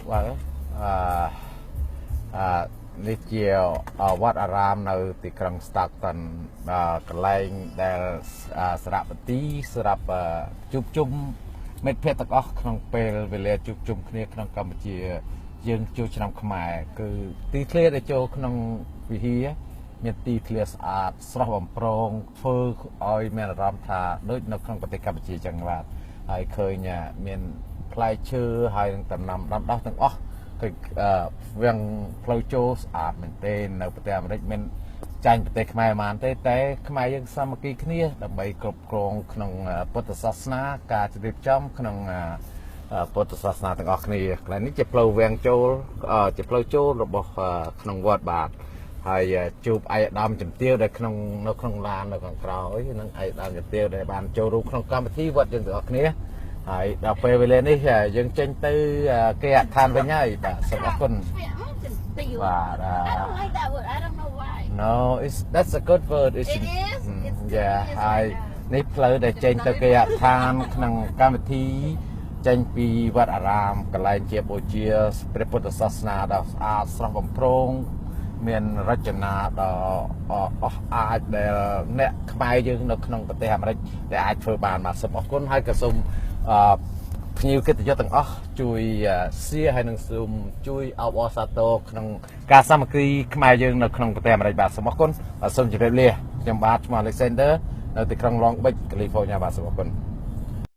vâng đi chiều vắt aram nơi thì cần start tận cái lane để srap tí srap chụp chung mấy phép tắc óc trong pel về lệ chụp chung kia trong Campuchia dương cho năm khmer cứ tí clear để cho trong vì hi miền tí clear srap bầm prong phơi oi miền ram thà đối nó trongประเทศ Campuchia chẳng là hay khơi nhà miền play chưa hay tầm năm năm đó từng óc thì việc flow show mình tên ởประเทศอเมริกาចាញ់ប្រទេសខ្មែរបានតែខ្មែរយើងសាមគ្គីគ្នាដើម្បីគ្រប់គ្រងក្នុងពុទ្ធសាសនាការជម្រាបចំក្នុងពុទ្ធសាសនាទាំងអស់គ្នាកន្លែងនេះជាផ្លូវវាំងចូលជាផ្លូវចូលរបស់ក្នុងវត្តបាទហើយជួបឯកឧត្តមជំទាវដែលក្នុងនៅក្នុងឡាននៅខាងក្រោយនិងឯកឧត្តមជំទាវដែលបានចូលរួមក្នុងកម្មវិធីវត្តយើងទាំងអស់គ្នាហើយដល់ពេលវេលានេះយើងចេញទៅគេអដ្ឋានវិញហើយបាទសូមអរគុណបាទ No, that's a good word. It is. Yeah, ហើយនេះផ្លូវដែលចេញទៅគេអដ្ឋានក្នុងកម្មវិធីចេញពីវត្តអារាមកន្លែងជាបូជាព្រះពុទ្ធសាសនាដ៏ស្អាតស្រស់បំព្រងមានរចនាដ៏អស្ចារ្យដែលអ្នកខ្មែរយើងនៅក្នុងប្រទេសអាមេរិកដែលអាចធ្វើបានបាទសូមអរគុណហើយក៏សូមភ្ញៀវកិត្តិយសទាំងអស់ជួយshareហើយនឹងសូមជួយអបអរសាទរក្នុងការសាមគ្គីខ្មែរយើងនៅក្នុងប្រទេសអាមេរិកបាទសូមអរគុណបាទសូមជម្រាបលាខ្ញុំបាទឈ្មោះ Alexander នៅទីក្រុង Long Beach California បាទសូមអរគុណ